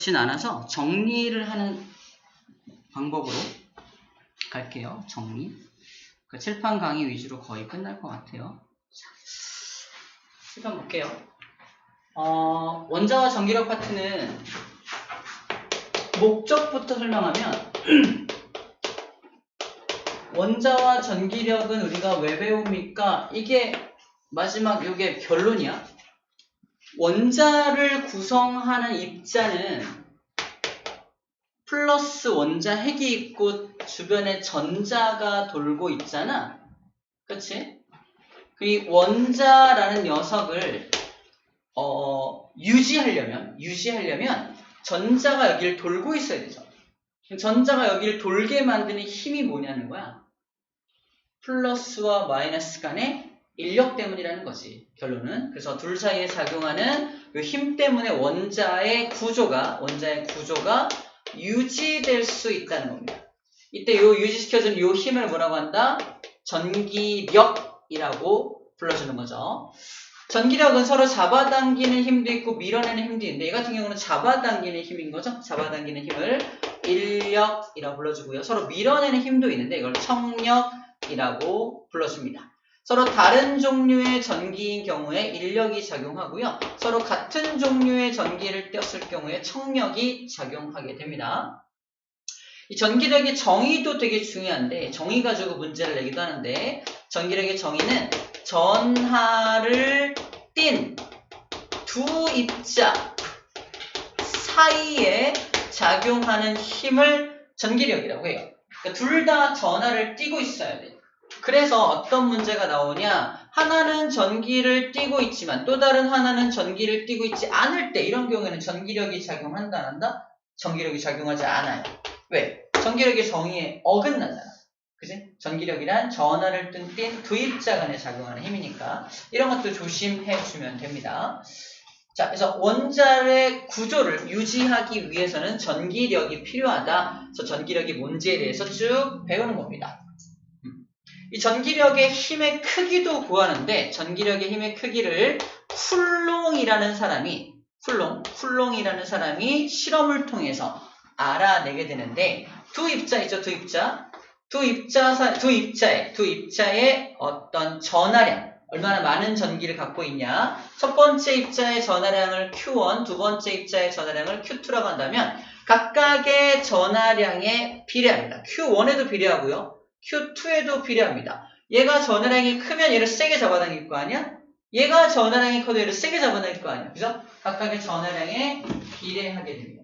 그렇진 않아서 정리를 하는 방법으로 갈게요. 정리. 그 칠판 강의 위주로 거의 끝날 것 같아요. 자, 칠판 볼게요. 원자와 전기력 파트는 목적부터 설명하면 원자와 전기력은 우리가 왜 배웁니까? 이게 마지막 요게 결론이야. 원자를 구성하는 입자는 플러스 원자 핵이 있고 주변에 전자가 돌고 있잖아. 그치? 이 원자라는 녀석을 유지하려면 전자가 여기를 돌고 있어야 되죠. 전자가 여기를 돌게 만드는 힘이 뭐냐는 거야. 플러스와 마이너스 간의 인력 때문이라는 거지. 결론은. 그래서 둘 사이에 작용하는 그 힘 때문에 원자의 구조가 유지될 수 있다는 겁니다. 이때 요 유지시켜준 요 힘을 뭐라고 한다? 전기력이라고 불러주는 거죠. 전기력은 서로 잡아당기는 힘도 있고 밀어내는 힘도 있는데 얘 같은 경우는 잡아당기는 힘인 거죠. 잡아당기는 힘을 인력이라고 불러주고요. 서로 밀어내는 힘도 있는데 이걸 청력이라고 불러줍니다. 서로 다른 종류의 전기인 경우에 인력이 작용하고요. 서로 같은 종류의 전기를 띄었을 경우에 청력이 작용하게 됩니다. 이 전기력의 정의도 되게 중요한데 정의 가지고 문제를 내기도 하는데 전기력의 정의는 전하를 띤 두 입자 사이에 작용하는 힘을 전기력이라고 해요. 그러니까 둘 다 전하를 띠고 있어야 돼요. 그래서 어떤 문제가 나오냐, 하나는 전기를 띠고 있지만 또 다른 하나는 전기를 띠고 있지 않을 때 이런 경우에는 전기력이 작용한다 안 한다? 전기력이 작용하지 않아요. 왜? 전기력의 정의에 어긋나잖아. 그지? 전기력이란 전하를 띤 두 입자 간에 작용하는 힘이니까 이런 것도 조심해 주면 됩니다. 자, 그래서 원자의 구조를 유지하기 위해서는 전기력이 필요하다. 그래서 전기력이 뭔지에 대해서 쭉 배우는 겁니다. 이 전기력의 힘의 크기도 구하는데 전기력의 힘의 크기를 쿨롱이라는 사람이 실험을 통해서 알아내게 되는데 두 입자 있죠, 두 입자의 어떤 전하량, 얼마나 많은 전기를 갖고 있냐. 첫 번째 입자의 전하량을 Q1, 두 번째 입자의 전하량을 Q2라고 한다면 각각의 전하량에 비례합니다. Q1에도 비례하고요. Q2에도 비례합니다. 얘가 전하량이 크면 얘를 세게 잡아당길 거 아니야? 얘가 전하량이 커도 얘를 세게 잡아당길 거 아니야? 그죠? 각각의 전하량에 비례하게 됩니다.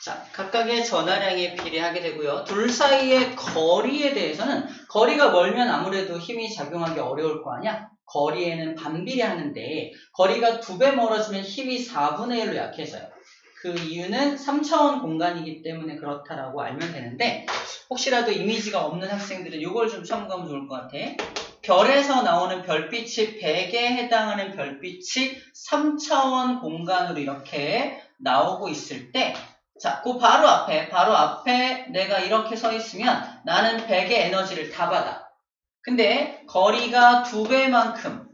자, 각각의 전하량에 비례하게 되고요. 둘 사이의 거리에 대해서는 거리가 멀면 아무래도 힘이 작용하기 어려울 거 아니야? 거리에는 반비례하는데 거리가 2배 멀어지면 힘이 4분의 1로 약해져요. 그 이유는 3차원 공간이기 때문에 그렇다라고 알면 되는데 혹시라도 이미지가 없는 학생들은 이걸 좀 참고하면 좋을 것 같아. 별에서 나오는 별빛이 100에 해당하는 별빛이 3차원 공간으로 이렇게 나오고 있을 때 자, 그 바로 앞에 내가 이렇게 서 있으면 나는 100의 에너지를 다 받아. 근데 거리가 2배만큼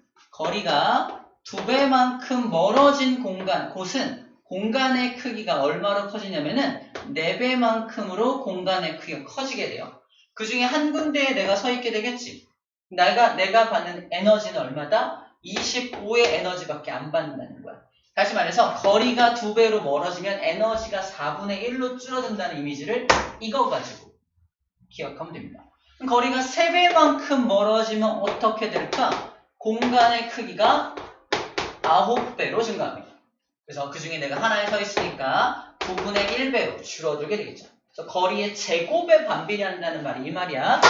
멀어진 곳은 공간의 크기가 얼마로 커지냐면은 4배만큼으로 공간의 크기가 커지게 돼요. 그 중에 한 군데에 내가 서 있게 되겠지. 내가 받는 에너지는 얼마다? 25의 에너지밖에 안 받는다는 거야. 다시 말해서 거리가 2배로 멀어지면 에너지가 4분의 1로 줄어든다는 이미지를 이거 가지고 기억하면 됩니다. 거리가 3배만큼 멀어지면 어떻게 될까? 공간의 크기가 9배로 증가합니다. 그래서 그 중에 내가 하나에 서 있으니까 9분의 1배로 줄어들게 되겠죠. 그래서 거리의 제곱에 반비례한다는 말이 이 말이야.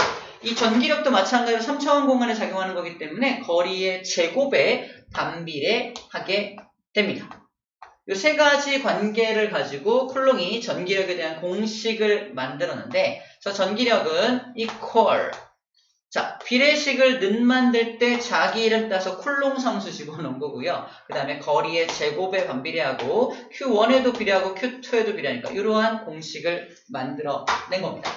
이 전기력도 마찬가지로 3차원 공간에 작용하는 거기 때문에 거리의 제곱에 반비례하게 됩니다. 이 세 가지 관계를 가지고 쿨롱이 전기력에 대한 공식을 만들었는데, 저 전기력은 equal. 자, 비례식을 는 만들 때 자기 이름 따서 쿨롱 상수 집어넣은 거고요. 그 다음에 거리의 제곱에 반비례하고 Q1에도 비례하고 Q2에도 비례하니까 이러한 공식을 만들어낸 겁니다.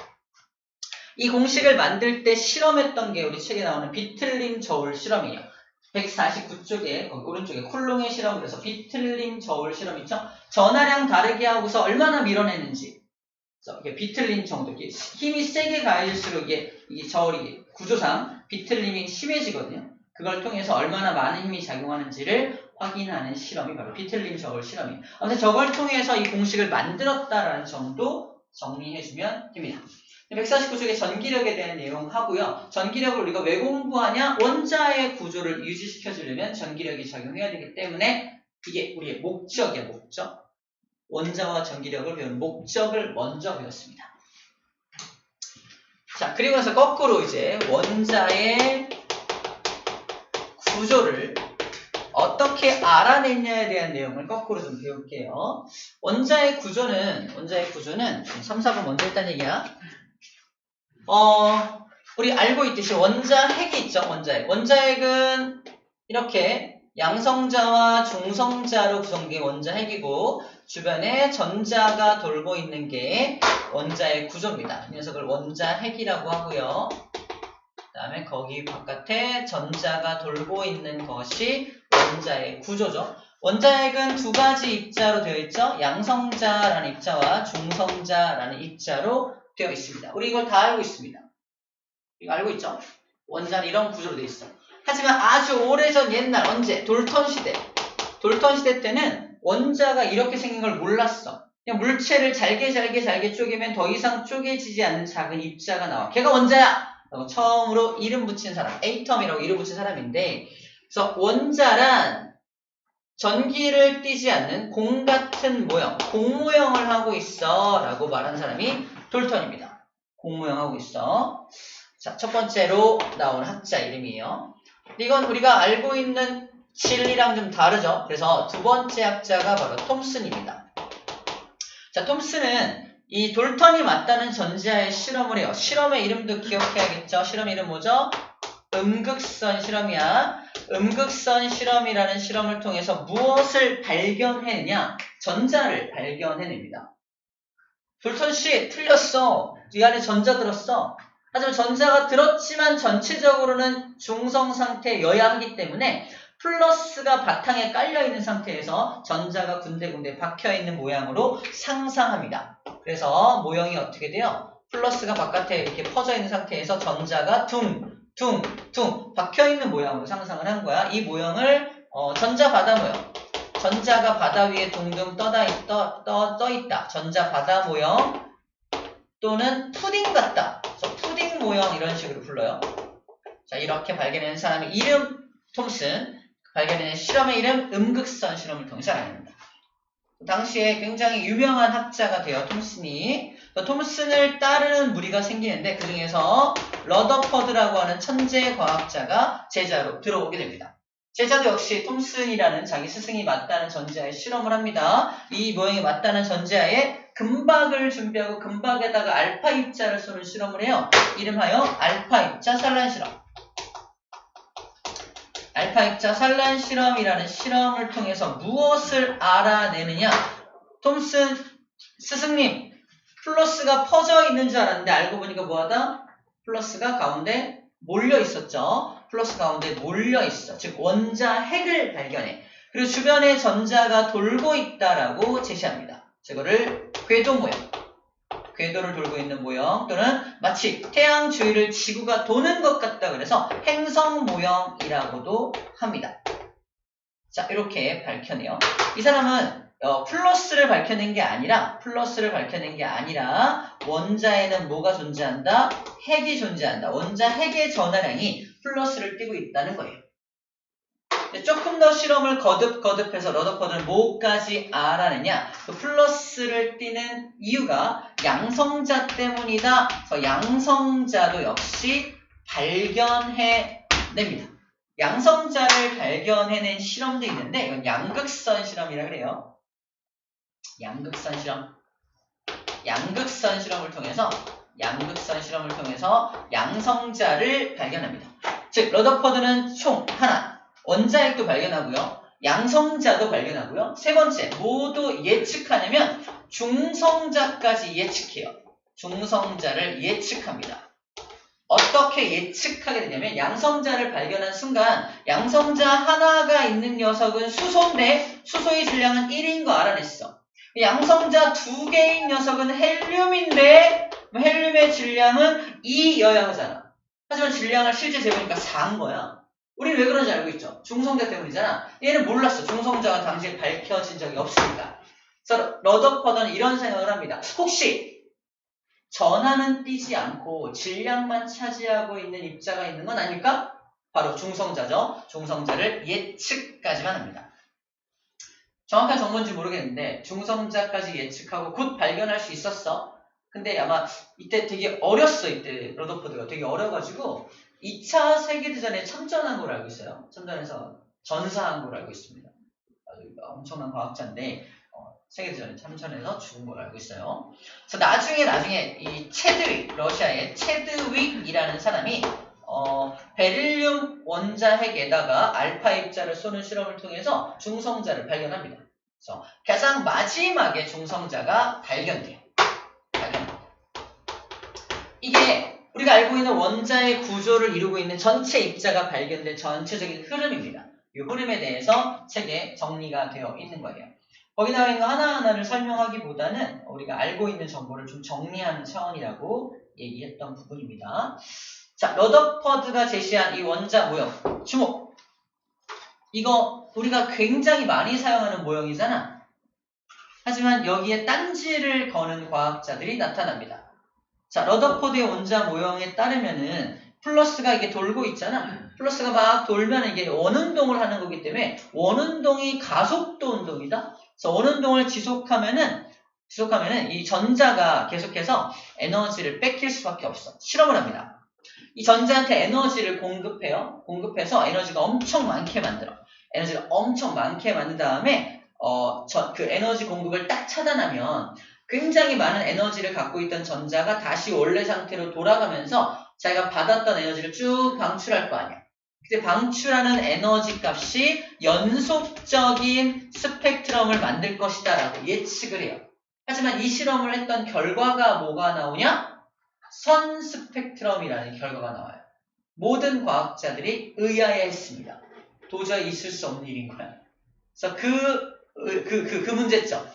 이 공식을 만들 때 실험했던 게 우리 책에 나오는 비틀림 저울 실험이에요. 149쪽에 오른쪽에 쿨롱의 실험을 해서 비틀림 저울 실험 있죠? 전하량 다르게 하고서 얼마나 밀어내는지. 이게 비틀림 정도, 힘이 세게 가해질수록 이게 저울이 구조상 비틀림이 심해지거든요. 그걸 통해서 얼마나 많은 힘이 작용하는지를 확인하는 실험이 바로 비틀림 저울 실험이에요. 아무튼 저걸 통해서 이 공식을 만들었다라는 점도 정리해주면 됩니다. 149쪽에 전기력에 대한 내용 하고요. 전기력을 우리가 왜 공부하냐? 원자의 구조를 유지시켜주려면 전기력이 작용해야 되기 때문에 이게 우리의 목적이야, 목적. 원자와 전기력을 배우는 목적을 먼저 배웠습니다. 자, 그리고 나서 거꾸로 이제 원자의 구조를 어떻게 알아냈냐에 대한 내용을 거꾸로 좀 배울게요. 원자의 구조는 3, 4번 먼저 일단 얘기야. 우리 알고 있듯이 원자핵이 있죠, 원자핵. 원자핵은 이렇게 양성자와 중성자로 구성된 원자핵이고, 주변에 전자가 돌고 있는 게 원자의 구조입니다. 이 녀석을 원자핵이라고 하고요. 그 다음에 거기 바깥에 전자가 돌고 있는 것이 원자의 구조죠. 원자핵은 두 가지 입자로 되어 있죠. 양성자라는 입자와 중성자라는 입자로 되어 있습니다. 우리 이걸 다 알고 있습니다. 이거 알고 있죠? 원자는 이런 구조로 되어 있어. 하지만 아주 오래전 옛날 언제? 돌턴 시대 때는 원자가 이렇게 생긴 걸 몰랐어. 그냥 물체를 잘게 쪼개면 더 이상 쪼개지지 않는 작은 입자가 나와. 걔가 원자야! 라고 처음으로 이름 붙인 사람, 에이텀이라고 이름 붙인 사람인데, 그래서 원자란 전기를 띠지 않는 공 같은 모형, 공모형을 하고 있어 라고 말한 사람이 돌턴입니다. 공모형하고 있어. 자, 첫 번째로 나온 학자 이름이에요. 이건 우리가 알고 있는 진리랑 좀 다르죠. 그래서 두 번째 학자가 바로 톰슨입니다. 자, 톰슨은 이 돌턴이 맞다는 전제하에 실험을 해요. 실험의 이름도 기억해야겠죠. 실험 이름 뭐죠? 음극선 실험이야. 음극선 실험이라는 실험을 통해서 무엇을 발견해내냐? 전자를 발견해냅니다. 돌턴 씨 틀렸어. 이 안에 전자 들었어. 하지만 전자가 들었지만 전체적으로는 중성 상태여야 하기 때문에 플러스가 바탕에 깔려있는 상태에서 전자가 군데군데 박혀있는 모양으로 상상합니다. 그래서 모형이 어떻게 돼요? 플러스가 바깥에 이렇게 퍼져있는 상태에서 전자가 둥 박혀있는 모양으로 상상을 한 거야. 이 모형을 전자 바다 모형, 전자가 바다 위에 둥둥 떠 있다. 전자 바다 모형 또는 푸딩 같다. 그래서 푸딩 모형 이런 식으로 불러요. 자, 이렇게 발견한 사람의 이름 톰슨, 발견한 실험의 이름 음극선 실험을 통해서 알아냅니다. 당시에 굉장히 유명한 학자가 돼요, 톰슨이. 톰슨을 따르는 무리가 생기는데 그 중에서 러더퍼드라고 하는 천재 과학자가 제자로 들어오게 됩니다. 제자도 역시 톰슨이라는 자기 스승이 맞다는 전제하에 실험을 합니다. 이 모형이 맞다는 전제하에 금박을 준비하고 금박에다가 알파 입자를 쏘는 실험을 해요. 이름하여 알파 입자 산란 실험. 알파 입자 산란 실험이라는 실험을 통해서 무엇을 알아내느냐? 톰슨 스승님, 플러스가 퍼져 있는 줄 알았는데 알고 보니까 뭐하다? 플러스가 가운데 몰려 있었죠. 플러스 가운데 몰려 있어. 즉 원자 핵을 발견해. 그리고 주변에 전자가 돌고 있다라고 제시합니다. 저거를 궤도 모형, 궤도를 돌고 있는 모형 또는 마치 태양 주위를 지구가 도는 것 같다 그래서 행성 모형이라고도 합니다. 자, 이렇게 밝혀내요. 이 사람은 플러스를 밝혀낸 게 아니라 원자에는 뭐가 존재한다? 핵이 존재한다. 원자 핵의 전하량이 플러스를 띠고 있다는 거예요. 조금 더 실험을 거듭해서 러더퍼드는 뭐까지 알아내냐? 그 플러스를 띄는 이유가 양성자 때문이다. 그래서 양성자도 역시 발견해냅니다. 양성자를 발견해낸 실험도 있는데 이건 양극선 실험이라 그래요. 양극선 실험을 통해서 양성자를 발견합니다. 즉 러더퍼드는 총 하나 원자핵도 발견하고요. 양성자도 발견하고요. 세 번째 모두 예측하냐면 중성자까지 예측해요. 중성자를 예측합니다. 어떻게 예측하게 되냐면 양성자를 발견한 순간 양성자 하나가 있는 녀석은 수소인데 수소의 질량은 1인 거 알아냈어. 양성자 2개인 녀석은 헬륨인데 헬륨의 질량은 2여야 하잖아. 하지만 질량을 실제 재보니까 4인 거야. 우리는 왜 그런지 알고 있죠? 중성자 때문이잖아. 얘는 몰랐어. 중성자가 당시에 밝혀진 적이 없으니까. 그래서 러더퍼드는 이런 생각을 합니다. 혹시 전하는 띄지 않고 질량만 차지하고 있는 입자가 있는 건 아닐까? 바로 중성자죠. 중성자를 예측까지만 합니다. 정확한 정보인지 모르겠는데 중성자까지 예측하고 곧 발견할 수 있었어. 근데 아마 이때 되게 어렸어. 이때 러더퍼드가 되게 어려가지고 2차 세계대전에 참전한 걸로 알고 있어요. 참전해서 전사한 걸로 알고 있습니다. 아주 엄청난 과학자인데 세계대전에 참전해서 죽은 걸로 알고 있어요. 그래서 나중에 이 체드윅, 러시아의 체드윅이라는 사람이 베릴륨 원자핵에다가 알파 입자를 쏘는 실험을 통해서 중성자를 발견합니다. 그래서 가장 마지막에 중성자가 발견돼요. 이게 우리가 알고 있는 원자의 구조를 이루고 있는 전체 입자가 발견된 전체적인 흐름입니다. 이 흐름에 대해서 책에 정리가 되어 있는 거예요. 거기 나와 있는 거 하나하나를 설명하기보다는 우리가 알고 있는 정보를 좀 정리하는 차원이라고 얘기했던 부분입니다. 자, 러더퍼드가 제시한 이 원자 모형, 주목! 이거 우리가 굉장히 많이 사용하는 모형이잖아. 하지만 여기에 딴지를 거는 과학자들이 나타납니다. 자, 러더퍼드의 원자 모형에 따르면은 플러스가 이게 돌고 있잖아. 플러스가 막 돌면 이게 원운동을 하는 거기 때문에 원운동이 가속도 운동이다. 그래서 원운동을 지속하면은 이 전자가 계속해서 에너지를 뺏길 수밖에 없어. 실험을 합니다. 이 전자한테 에너지를 공급해요. 공급해서 에너지가 엄청 많게 만들어. 에너지가 엄청 많게 만든 다음에 그 에너지 공급을 딱 차단하면 굉장히 많은 에너지를 갖고 있던 전자가 다시 원래 상태로 돌아가면서 자기가 받았던 에너지를 쭉 방출할 거 아니야. 근데 방출하는 에너지 값이 연속적인 스펙트럼을 만들 것이다 라고 예측을 해요. 하지만 이 실험을 했던 결과가 뭐가 나오냐? 선 스펙트럼이라는 결과가 나와요. 모든 과학자들이 의아해했습니다. 도저히 있을 수 없는 일인 거야. 그래서 그 문제점.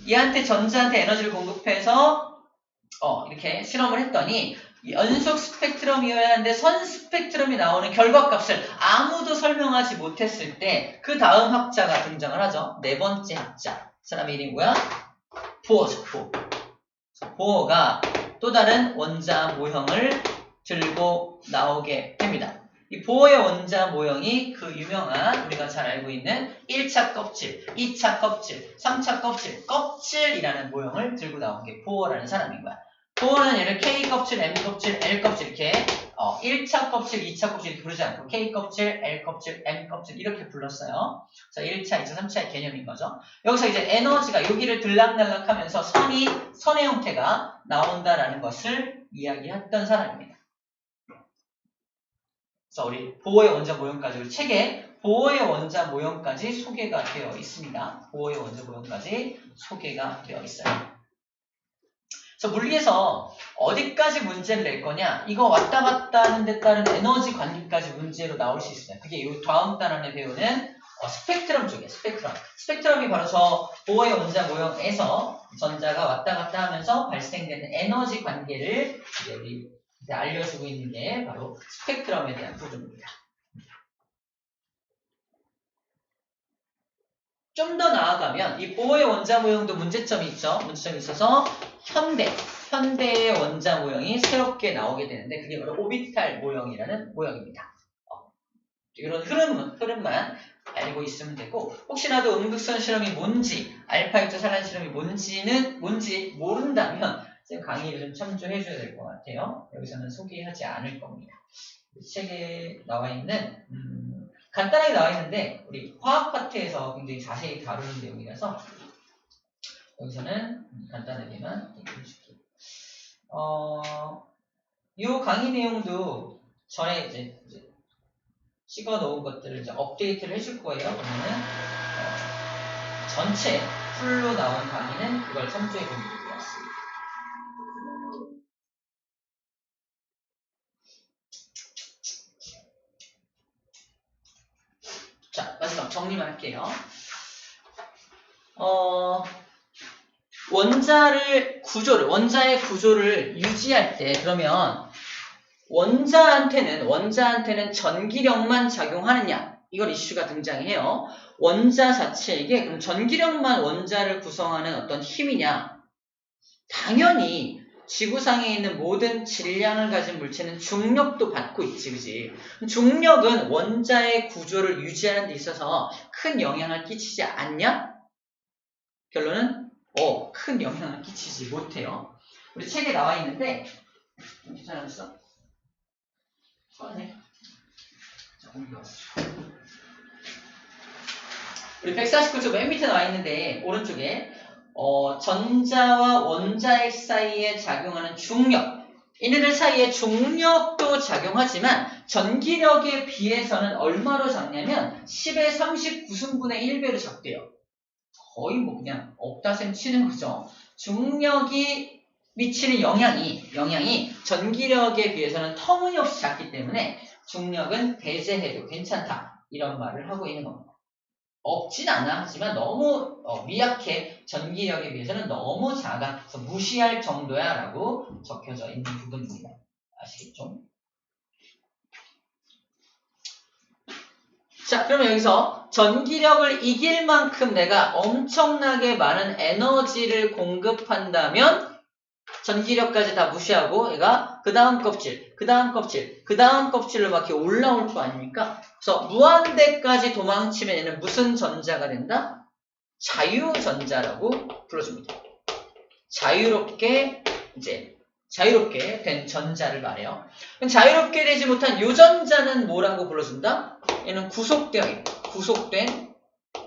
얘한테 전자한테 에너지를 공급해서 이렇게 실험을 했더니 연속 스펙트럼이어야 하는데 선 스펙트럼이 나오는 결과값을 아무도 설명하지 못했을 때 그 다음 학자가 등장을 하죠. 네 번째 학자. 그 사람의 이름이 뭐야? 보어죠. 보어가 또 다른 원자 모형을 들고 나오게 됩니다. 이 보어의 원자 모형이 그 유명한 우리가 잘 알고 있는 1차 껍질, 2차 껍질, 3차 껍질이라는 모형을 들고 나온 게 보어라는 사람인 거야. 보어는 얘를 K껍질, M껍질, L껍질 이렇게 1차 껍질, 2차 껍질 이렇게 부르지 않고 K껍질, L껍질, M껍질 이렇게 불렀어요. 그래서 1차, 2차, 3차의 개념인 거죠. 여기서 이제 에너지가 여기를 들락날락하면서 선의 형태가 나온다라는 것을 이야기했던 사람입니다. 그래서 우리 보어의 원자 모형까지 우리 책에 보어의 원자 모형까지 소개가 되어 있습니다. 보어의 원자 모형까지 소개가 되어 있어요. 그래서 물리에서 어디까지 문제를 낼 거냐? 이거 왔다 갔다 하는 데 따른 에너지 관계까지 문제로 나올 수 있어요. 그게 이 다음 단원에 배우는 스펙트럼 쪽이에요. 스펙트럼이 바로 저 보어의 원자 모형에서 전자가 왔다 갔다 하면서 발생되는 에너지 관계를 우리 알려주고 있는 게 바로 스펙트럼에 대한 부분입니다. 좀 더 나아가면 이 보어의 원자 모형도 문제점이 있죠. 문제점이 있어서 현대의 원자 모형이 새롭게 나오게 되는데 그게 바로 오비탈 모형이라는 모형입니다. 이런 흐름만 알고 있으면 되고, 혹시라도 음극선 실험이 뭔지, 알파6 산란 실험이 뭔지 모른다면 쌤 강의를 좀 참조해 줘야 될 것 같아요. 여기서는 소개하지 않을 겁니다. 책에 나와 있는 간단하게 나와 있는데 우리 화학 파트에서 굉장히 자세히 다루는 내용이라서 여기서는 간단하게만 얘기해 줄게요. 이 강의 내용도 전에 이제 찍어 놓은 것들을 이제 업데이트를 해줄 거예요. 그러면은 전체 풀로 나온 강의는 그걸 참조해 보면 될 것 같습니다. 자, 마지막 정리만 할게요. 원자의 구조를 유지할 때, 그러면 원자한테는 전기력만 작용하느냐, 이걸 이슈가 등장해요. 원자 자체에게 그럼 전기력만 원자를 구성하는 어떤 힘이냐? 당연히 지구상에 있는 모든 질량을 가진 물체는 중력도 받고 있지, 그지? 중력은 원자의 구조를 유지하는 데 있어서 큰 영향을 끼치지 않냐? 결론은 큰 영향을 끼치지 못해요. 우리 책에 나와 있는데 괜찮았어? 자, 옮겨왔어. 우리 149쪽 맨 밑에 나와 있는데 오른쪽에 전자와 원자핵 사이에 작용하는 중력, 이네들 사이에 중력도 작용하지만 전기력에 비해서는 얼마로 작냐면 10의 39승분의 1배로 작대요. 거의 뭐 그냥 없다셈 치는 거죠. 중력이 미치는 영향이 전기력에 비해서는 터무니없이 작기 때문에 중력은 배제해도 괜찮다, 이런 말을 하고 있는 겁니다. 없진 않아. 하지만 너무 미약해. 전기력에 비해서는 너무 작아. 그래서 무시할 정도야 라고 적혀져 있는 부분입니다. 아시겠죠? 자, 그러면 여기서 전기력을 이길 만큼 내가 엄청나게 많은 에너지를 공급한다면 전기력까지 다 무시하고 얘가 그 다음 껍질로 막 이렇게 올라올 거 아닙니까? 그래서 무한대까지 도망치면 얘는 무슨 전자가 된다? 자유전자라고 불러줍니다. 자유롭게 된 전자를 말해요. 그럼 자유롭게 되지 못한 유전자는 뭐라고 불러준다? 얘는 구속된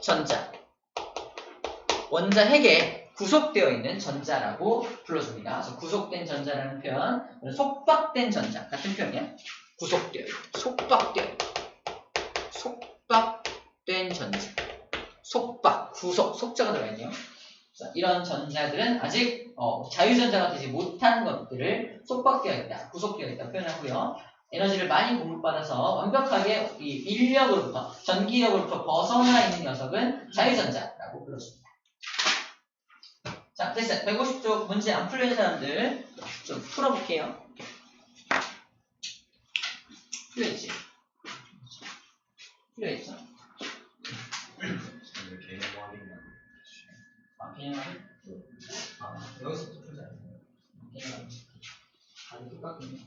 전자. 원자핵에 구속되어 있는 전자라고 불러줍니다. 그래서 구속된 전자라는 표현, 속박된 전자 같은 표현이야. 구속되어 있고, 속박된 전자. 속자가 들어있네요. 이런 전자들은 아직 자유전자가 되지 못한 것들을 속박되어 있다, 구속되어 있다 표현하고요. 에너지를 많이 공급받아서 완벽하게 이 전기력으로부터 벗어나 있는 녀석은 자유전자라고 불러줍니다. 자, 됐어요. 150쪽 문제 안 풀리는 사람들 좀 풀어볼게요. 풀려있지? 풀려있죠? 개념 확인? 여기서부터 풀자. 개념 확인. 다들 똑같군요.